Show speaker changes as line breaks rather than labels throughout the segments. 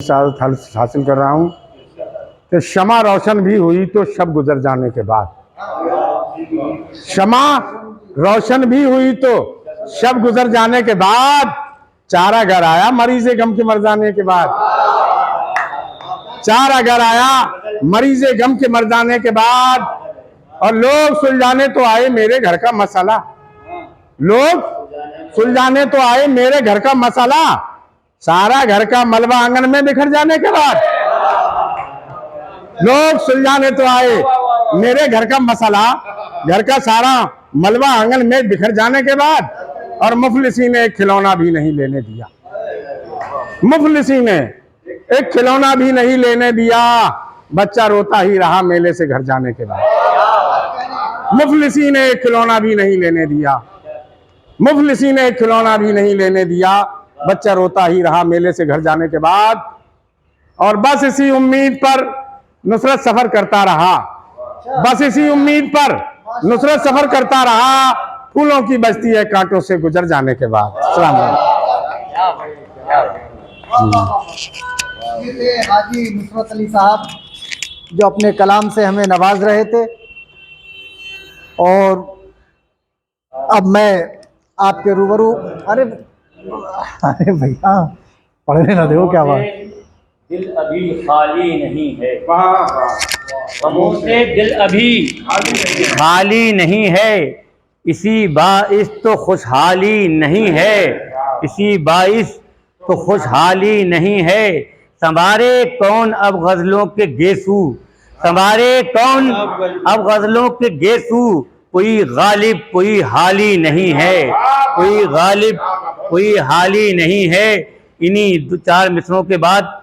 हासिल कर रहा हूँ कि शमा रोशन भी हुई तो शब गुजर जाने के बाद, शमा रोशन भी हुई तो शब गुजर जाने के बाद, चारा घर आया मरीज़े गम के मर जाने के बाद, चारा घर आया मरीज़े गम के मर जाने के बाद, और लोग सुलझाने तो आए मेरे घर का मसला, लोग सुलझाने तो आए मेरे घर का मसला, सारा घर का मलबा आंगन में बिखर जाने के बाद, लोग सुलझाने तो आए मेरे घर का मसला, घर का सारा मलबा आंगन में बिखर जाने के बाद, और मुफलिसी ने एक खिलौना भी नहीं लेने दिया, मुफलिसी ने एक खिलौना भी नहीं लेने दिया, बच्चा रोता ही रहा मेले से घर जाने के बाद, मुफलिसी ने एक खिलौना भी नहीं लेने दिया, मुफलिसी ने एक खिलौना भी नहीं लेने दिया, बच्चा रोता ही रहा मेले से घर जाने के बाद, और बस इसी उम्मीद पर नुसरत सफर करता रहा, बस इसी उम्मीद पर नुसरत सफर करता रहा, फूलों की बस्ती है कांटों से गुजर जाने के बाद। सलाम
ये थे हाजी नुसरत अली साहब जो अपने कलाम से हमें नवाज रहे थे। और अब मैं आपके रूबरू, अरे अरे भैया पढ़ने ना दो, क्या बात।
दिल अभी खाली नहीं है, हमसे दिल अभी खाली नहीं है, इसी बाइस तो खुशहाली नहीं है, इसी बाइस तो खुशहाली नहीं है, संवारे कौन अब गजलों के गेसू, संवारे कौन अब गजलों के गेसू, कोई गालिब कोई हाली नहीं है, कोई गालिब कोई हाली नहीं है। इन्हीं दो चार मिसरों के बाद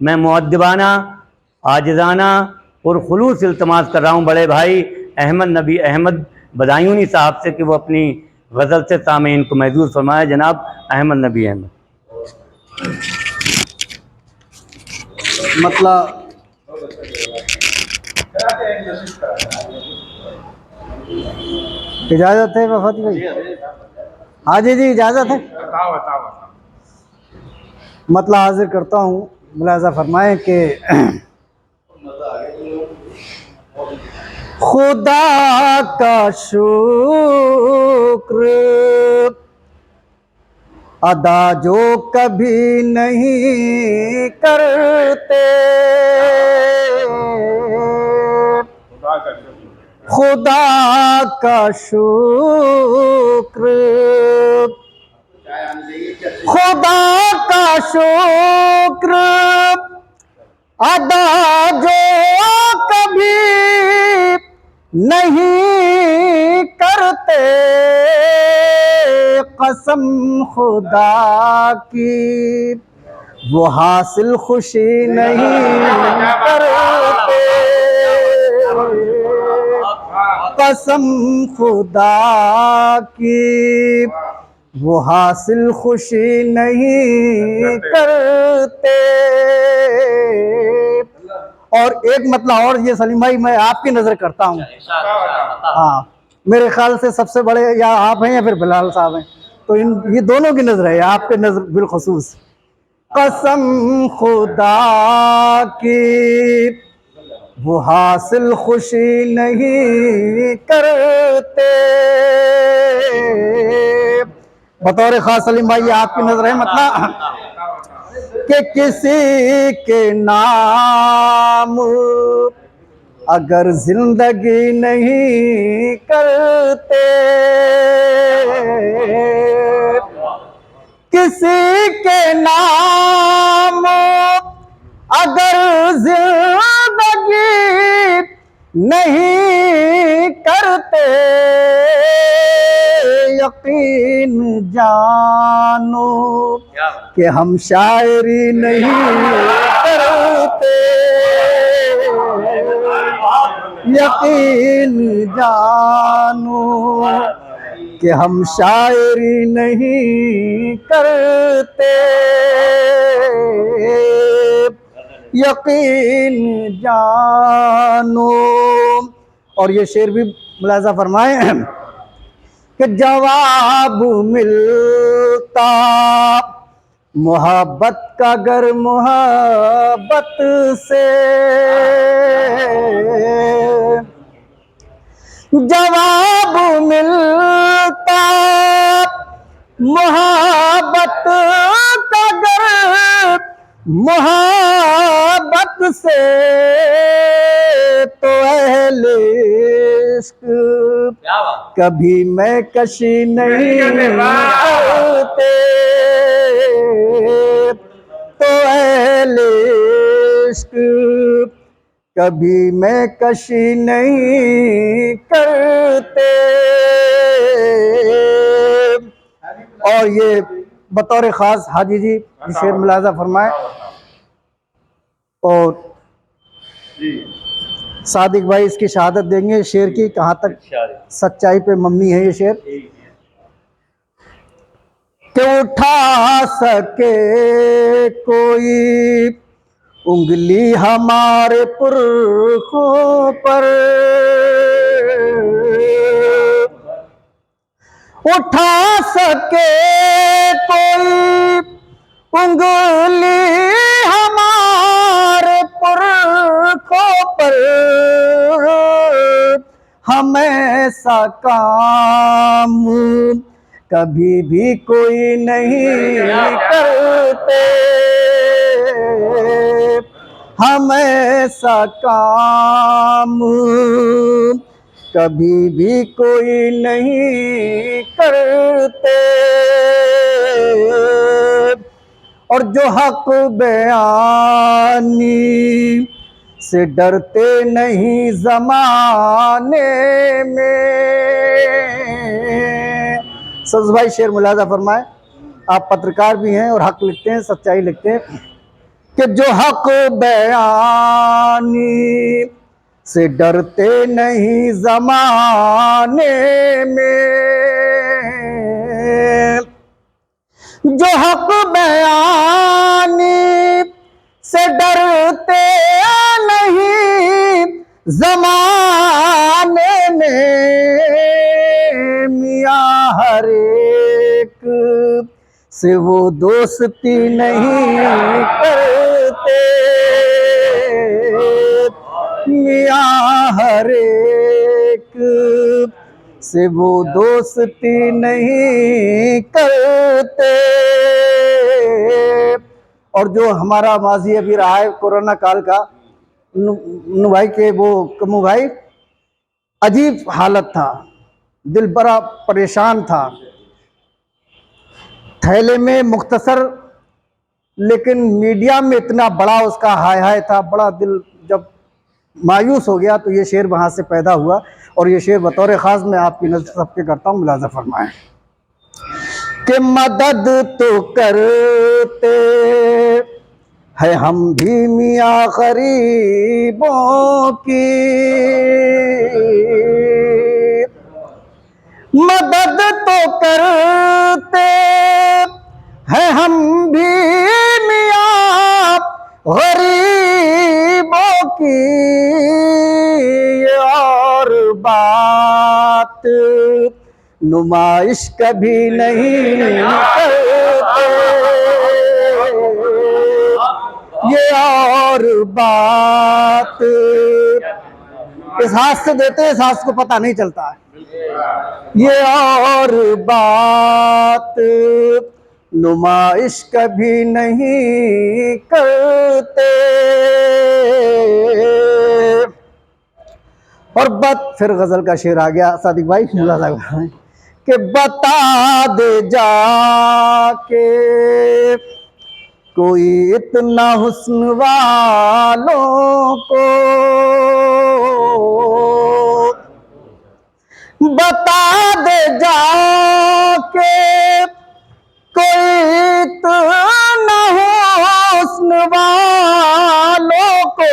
मैं मुअद्दिबाना आजिज़ाना और खुलूस इल्तमास कर रहा हूँ बड़े भाई अहमद नबी अहमद बदायूनी साहब से कि वो अपनी गज़ल से सामीन को महजूर फरमाए। जनाब अहमद नबी अहमद।
मतलब इजाज़त है वफाती भाई? हाँ जी जी इजाज़त है। मतलब हाजिर करता हूँ, मुलाज़ा फरमाएं कि खुदा का शुक्र अदा जो कभी नहीं करते, खुदा का शुक्र, खुदा का शुक्र अदा जो कभी नहीं करते, कसम खुदा की वो हासिल खुशी नहीं करते, कसम खुदा की वो हासिल खुशी नहीं करते। और एक मतलब और ये सलीम भाई मैं आपकी नजर करता हूँ, हाँ मेरे ख्याल से सबसे बड़े या आप हैं या फिर बिलाल साहब हैं, तो इन ये दोनों की नजर है, आपके नजर बिलखुसूस। कसम खुदा की वो हासिल खुशी नहीं करते, बतौर खास सलीम भाई आपकी नजर है मतलब कि किसी के नाम अगर जिंदगी नहीं करते, किसी के नाम अगर जिंदगी नहीं करते, यकीन जानो कि हम शायरी नहीं करते, यकीन जानो कि हम शायरी नहीं करते, यकीन जानो। और ये शेर भी मुलाजा फरमाए कि जवाब मिलता मोहब्बत का गर मोहब्बत से जवाब मिलता, मोहब्बत का गर मोहब्बत से तो अहले इश्क कभी मैं कशी नहीं करते, तो अहले इश्क कभी मैं कशी नहीं करते। और ये बतौर खास हाजी जी शेर मुलाजा फरमाए। और सादिक भाई इसकी शहादत देंगे शेर की, कहाँ तक सच्चाई पे मबनी है ये शेर। कि उठा सके कोई उंगली हमारे पुरखों पर, उठा सके कोई उंगली हमारे पुरखों पर, हम ऐसा काम कभी भी कोई नहीं करते, हम ऐसा काम कभी भी कोई नहीं करते। और जो हक बयानी से डरते नहीं जमाने में, सब्ज भाई शेर मुलाजा फरमाए। आप पत्रकार भी हैं और हक लिखते हैं, सच्चाई लिखते हैं। कि जो हक बयानी से डरते नहीं जमाने में, जो हक बयानी से डरते नहीं जमाने में, मियां हर एक से वो दोस्ती नहीं करते, मियां हर एक से वो दोस्ती नहीं करते। और जो हमारा माजी अभी रहा है कोरोना काल का, नु भाई के वो कमू भाई, अजीब हालत था, दिल बड़ा परेशान था। थैले में मुख्तसर लेकिन मीडिया में इतना बड़ा उसका हाय हाय था, बड़ा दिल जब मायूस हो गया तो ये शेर वहाँ से पैदा हुआ। और ये शेर बतौर ख़ास मैं आपकी नज़र सबके करता हूँ, मुलाज़ा फरमाएं। कि मदद तो करते है हम भी मियाँ गरीबों की, मदद तो करते हैं हम भी मियाँ गरीबों की, और बात नुमाइश कभी नहीं करते, ये और बात इस हाथ से देते हैं, इस हाथ को पता नहीं चलता है, ये और बात नुमाइश कभी नहीं करते। और फिर गजल का शेर आ गया सादिक भाई, कि बता दे जाके कोई इतना हुस्न वालों को, बता दे जाके कोई इतना हुस्न वालों को,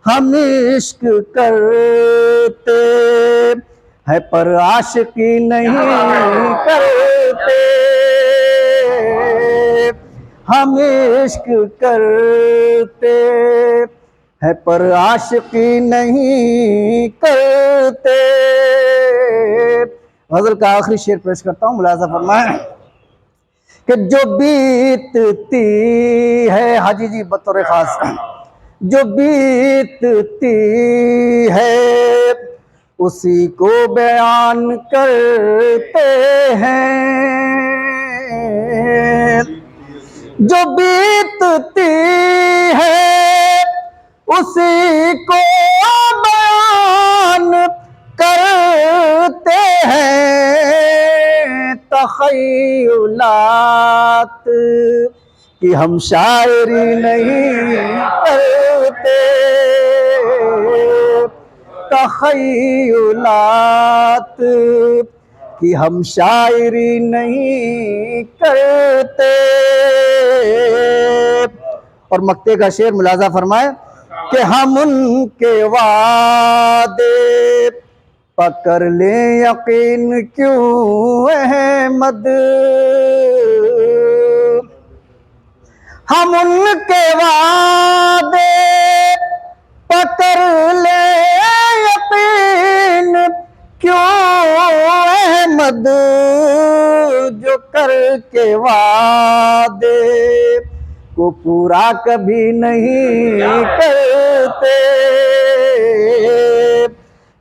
हम इश्क करते है पर आशिकी नहीं करते, हम इश्क करते है पर आशिकी नहीं करते। गजल का आखिरी शेर पेश करता हूँ, मुलाज़ा फरमाएं। कि जो बीतती है, हाजी जी बतौर खास, जो बीतती है उसी को बयान करते हैं। जो बीतती है उसी को बयान करते हैं। तख़य्युलात कि हम शायरी नहीं करते, तख़य्युलात कि हम शायरी नहीं करते। और मक्ते का शेर मुलाजा फरमाए कि हम उनके वादे पकड़ ले यकीन क्यों अहमद, हम उनके वादे पकड़ ले यकीन क्यों अहमद, जो करके वादे को पूरा कभी नहीं करते,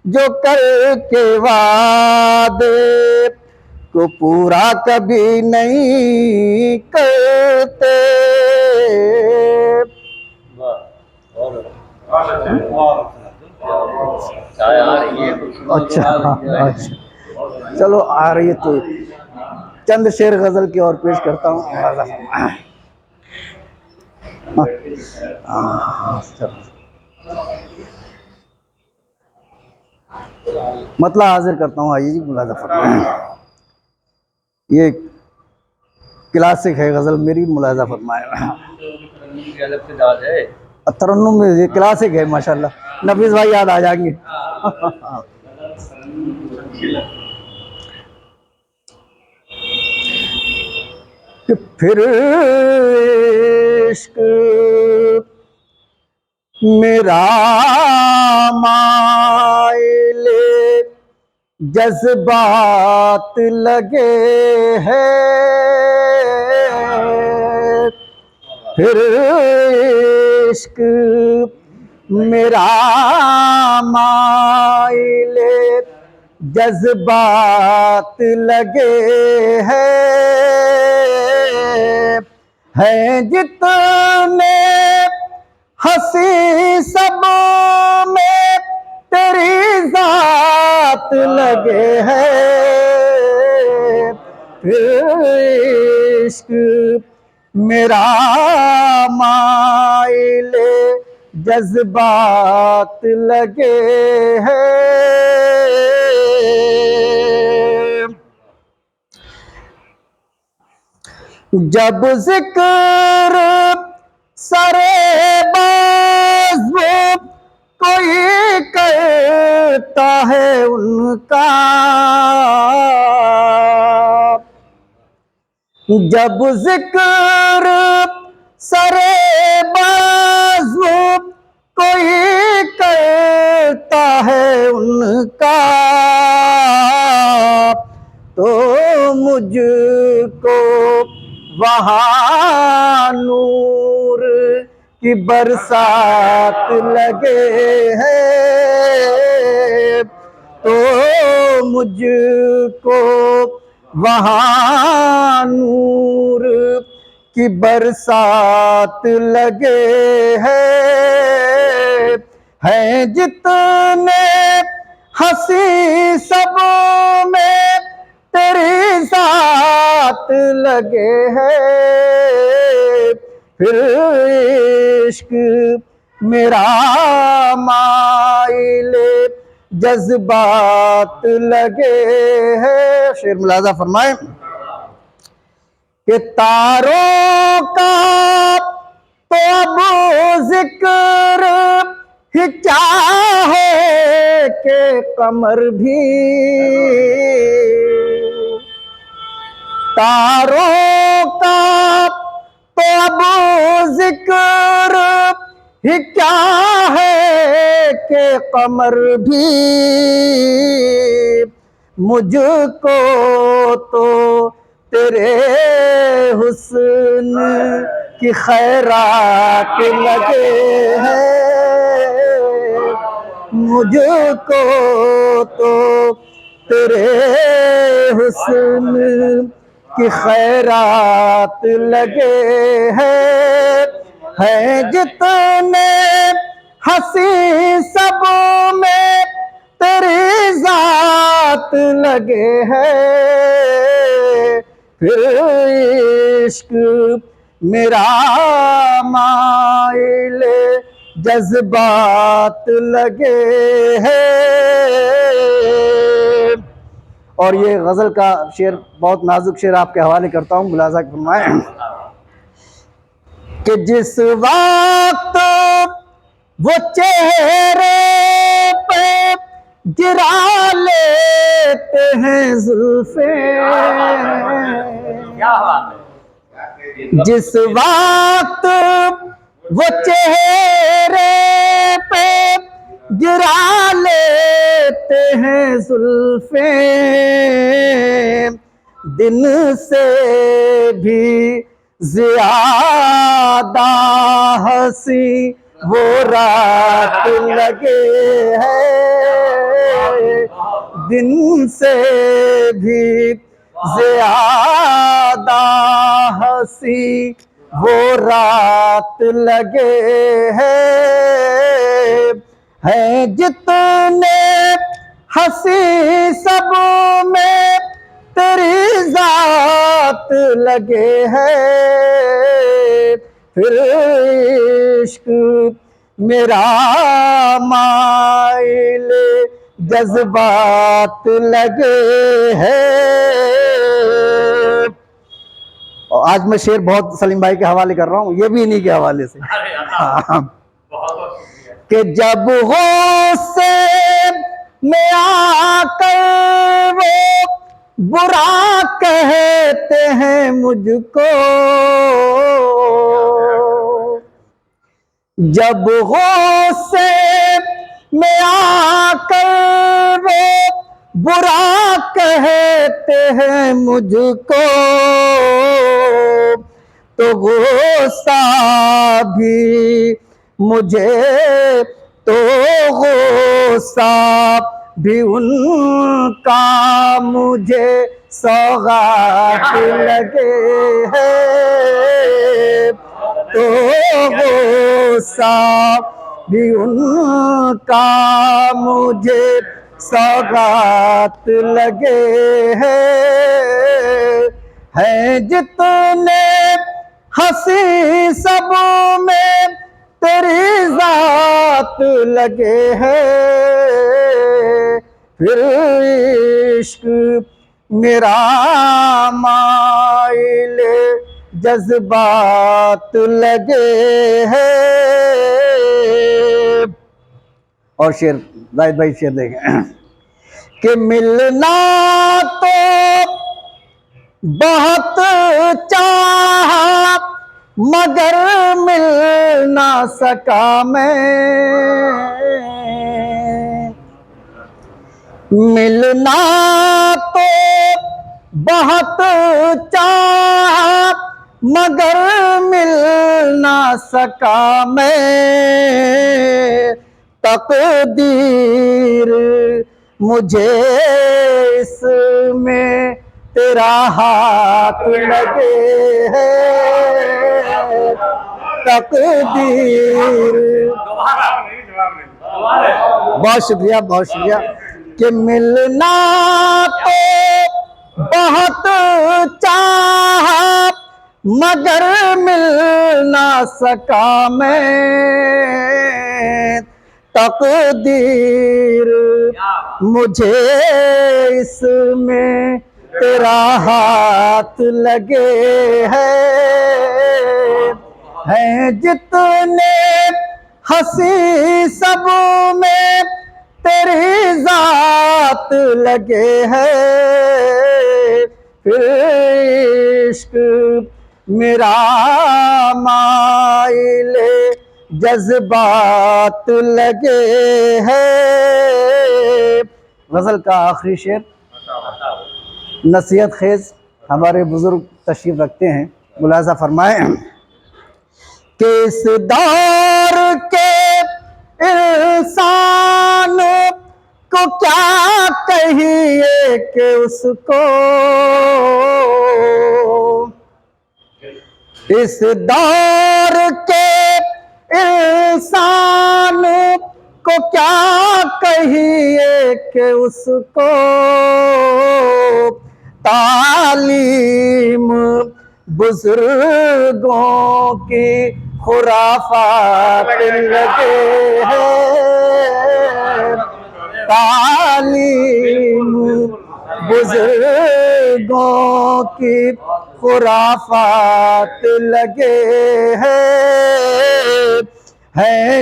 जो करके वादे को पूरा कभी नहीं करते। अच्छा, चलो आ रही है तो चंद शेर गजल की और पेश करता हूँ। मतलब हाजिर करता हूँ, आइए जी मुलाजा फरमाएं। ये क्लासिक है गजल मेरी, मुलाजा फरमाएं। तरन्नुम में ये क्लासिक है माशाल्लाह, नफीस भाई याद आ जाएंगे। कि फिर इश्क मेरा माइले जज्बात लगे हैं, फिर इश्क मेरा माइले जज्बात लगे हैं जितने हंसी सब में तेरी जात लगे हैं, फिर इश्क मेरा माइले जज्बात लगे हैं। जब जिक्र सरे बाज़ कोई करता है उनका, जब जिक्र सरे बाज़ कोई करता है उनका, तो मुझको वहाँ नूर की बरसात लगे हैं, तो मुझको वहाँ नूर की बरसात लगे हैं जितने हंसी सब में तेरी साथ लगे हैं, फिर इश्क मेरा माइले जज्बात लगे हैं। शेर मुलाजा फरमाए कि तारों का तो अब जिक्र ही क्या है कि कमर भी, तारों का तो अब जिक्र ही क्या है कि कमर भी, मुझको तो तेरे हुस्न की खैरात लगे हैं, मुझको तो तेरे हुस्न की खैरात लगे हैं जितने हंसी सब में तेरी जात लगे हैं, फिर इश्क मेरा माइल जज्बात लगे हैं। और ये गजल का शेर बहुत नाजुक शेर आपके हवाले करता हूँ, मुलाजा फरमाएं कि जिस वक्त वो चेहरे पे गिरा लेते हैं जुल्फे, जिस वक्त वो चेहरे पे गिरा लेते हैं जुल्फे, दिन से भी ज्यादा हंसी वो रात लगे हैं, दिन से भी ज्यादा हंसी वो रात लगे हैं जितने हंसी सब में तेरी जात लगे हैं, फिर इश्क मेरा माइल जज्बात लगे हैं। और आज मैं शेर बहुत सलीम भाई के हवाले कर रहा हूँ, ये भी इन्हीं के हवाले से कि जब गुस्से में आकर वो बुरा कहते हैं मुझको, जब गुस्से में आकर वो बुरा कहते हैं मुझको, तो गुस्सा भी मुझे, तो गुस्सा भी उनका मुझे सौगात लगे हैं, तो गुस्सा भी उनका मुझे सौगात लगे हैं जितने हंसी सब में तेरी जात लगे हैं, फिर इश्क मेरा माइल जज्बात लगे हैं। और शेर जाहिद भाई शेर देखें कि मिलना तो बहुत चाहा मगर मिल ना सका मैं, मिलना तो बहुत चाहा मगर मिल ना सका मैं, तकदीर मुझे इसमें तेरा हाथ लगे है, तकदीर। बहुत शुक्रिया, बहुत शुक्रिया। कि मिलना तो बहुत चाहा मगर मिल ना सका मैं, तकदीर मुझे इसमें तेरा हाथ लगे हैं जितने हंसी सब में तेरी जात लगे हैं, फिर इश्क मेरा माइल जज्बात लगे हैं। गजल का आखिरी शेर नसीहत खेज हमारे बुजुर्ग तशरीफ रखते हैं, मुलाजा फरमाएं कि इस दौर के इंसान को क्या कहिए कि उसको इस दौर के इंसान को क्या कहिए कि उसको तालीम बुजुर्गों की खुराफात लगे हैं, तालीम बुजुर्गों की खुराफात लगे हैं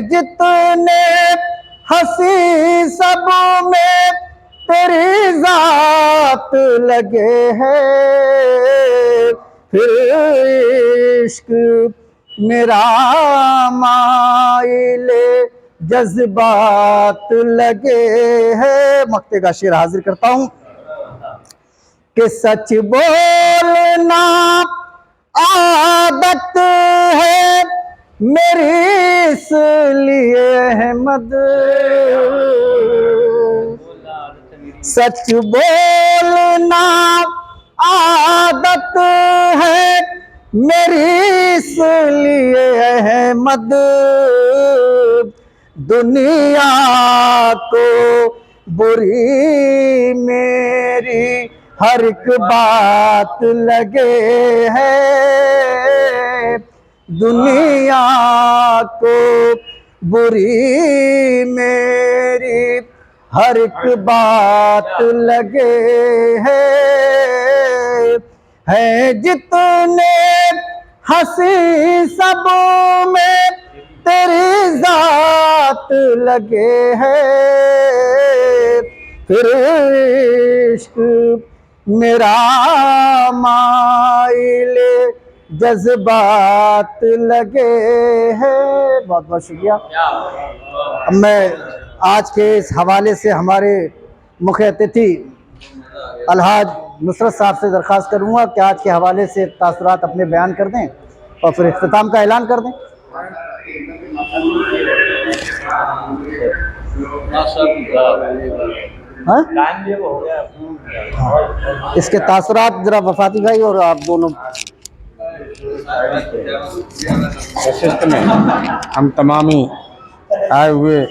जितने हंसी सब में तेरी जात लगे हैं, फिर इश्क मेरा माइले जज्बात लगे हैं। मक्ते का शेर हाजिर करता हूं कि सच बोलना आदत है मेरी इसलिए अहमद, सच बोलना आदत है मेरी इसलिए अहमद, दुनिया को बुरी मेरी हर एक बात लगे है, दुनिया को बुरी मेरी हर एक बात लगे है जितने हंसी सब में तेरी जात लगे हैं, फिर इश्क मेरा माइले जज्बात लगे हैं। बहुत बहुत शुक्रिया। अब मैं आज के इस हवाले से हमारे मुख्य अतिथि अलहाज नुसरत साहब से दरख्वास्त करूँगा कि आज के हवाले से तासुरात अपने बयान कर दें और फिर इख्तिताम का ऐलान कर दें। हाँ? इसके तासुरात जरा वफाती भाई और आप दोनों।
नशिस्त में हम तमामी आए हुए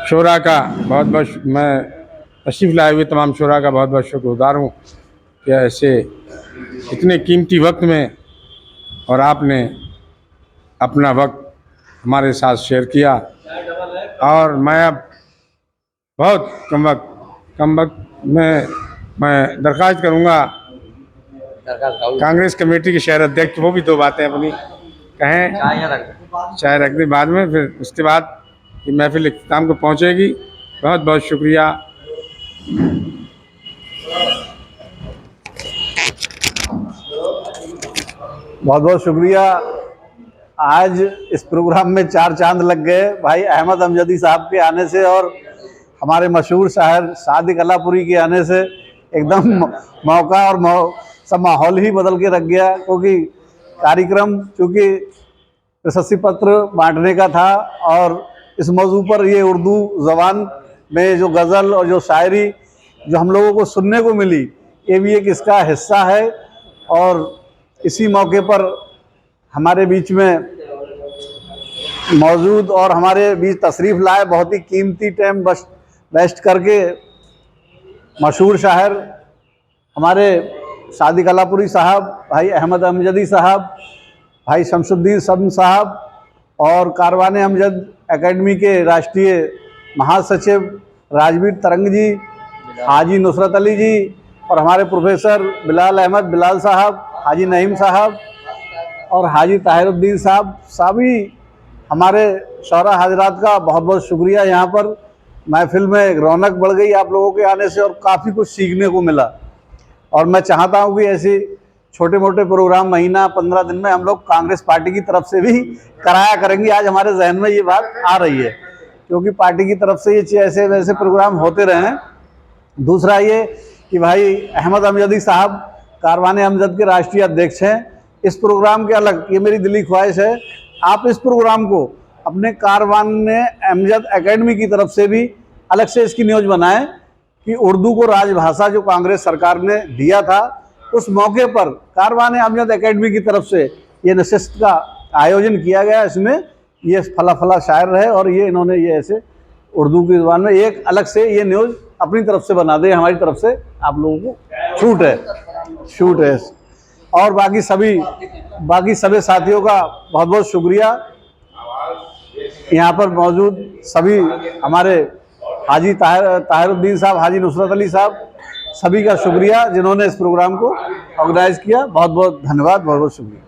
शोरा का बहुत बहुत मैं तशरीफ़ लाए हुए तमाम शोरा का बहुत बहुत शुक्रगुज़ार हूँ कि ऐसे इतने कीमती वक्त में और आपने अपना वक्त हमारे साथ शेयर किया। और मैं अब बहुत कम वक्त में मैं दरख्वास्त करूँगा कांग्रेस कमेटी के शहर अध्यक्ष वो भी दो बातें अपनी कहें, चाय रख दें बाद में, फिर उसके बाद ये महफिल इख्तिताम को पहुँचेगी। बहुत बहुत शुक्रिया।
बहुत बहुत शुक्रिया। आज इस प्रोग्राम में चार चांद लग गए भाई अहमद अमजदी साहब के आने से और हमारे मशहूर शायर सादिक अल्लाहपुरी के आने से एकदम मौका और सब माहौल ही बदल के रख गया, क्योंकि कार्यक्रम चूँकि प्रशस्ति पत्र बांटने का था और इस मौजू पर ये उर्दू ज़बान में जो गज़ल और जो शायरी जो हम लोगों को सुनने को मिली ये भी एक इसका हिस्सा है। और इसी मौके पर हमारे बीच में मौजूद और हमारे बीच तशरीफ़ लाए बहुत ही कीमती टाइम वेस्ट करके मशहूर शायर हमारे सादिक अल्लाहपुरी साहब, भाई अहमद अमजदी साहब, भाई शमसुद्दीन सब्न साहब और कारवान अमजद एकेडमी के राष्ट्रीय महासचिव राजवीर तरंग जी, हाजी नुसरत अली जी और हमारे प्रोफेसर बिलाल अहमद बिलाल साहब, हाजी नईम साहब और हाजी ताहिरुद्दीन साहब, सभी हमारे शौरा हजरात का बहुत बहुत शुक्रिया। यहाँ पर महफिल में रौनक बढ़ गई आप लोगों के आने से और काफ़ी कुछ सीखने को मिला। और मैं चाहता हूँ कि ऐसे छोटे मोटे प्रोग्राम महीना 15 दिन में हम लोग कांग्रेस पार्टी की तरफ से भी कराया करेंगे। आज हमारे जहन में ये बात आ रही है क्योंकि पार्टी की तरफ से ये ऐसे वैसे प्रोग्राम होते रहे हैं
दूसरा ये कि भाई अहमद अमजदी साहब कारवान अमजद के राष्ट्रीय अध्यक्ष हैं। इस प्रोग्राम के अलग, ये मेरी दिली ख्वाहिश है, आप इस प्रोग्राम को अपने कारवान अमजद एकेडमी की तरफ से भी अलग से इसकी न्यूज़ बनाएं कि उर्दू को राजभाषा जो कांग्रेस सरकार ने दिया था, उस मौके पर कारवान अमजद एकेडमी की तरफ से ये नशिस्त का आयोजन किया गया। इसमें ये फला फला शायर रहे और ये इन्होंने ये ऐसे उर्दू की ज़ुबान में एक अलग से ये न्यूज़ अपनी तरफ से बना दे। हमारी तरफ से आप लोगों को छूट है। और बाकी सभी साथियों का बहुत बहुत शुक्रिया। यहाँ पर मौजूद सभी हमारे हाजी ताहिरुद्दीन साहब, हाजी नुसरत अली साहब, सभी का शुक्रिया जिन्होंने इस प्रोग्राम को ऑर्गेनाइज किया। बहुत बहुत धन्यवाद, बहुत बहुत शुक्रिया।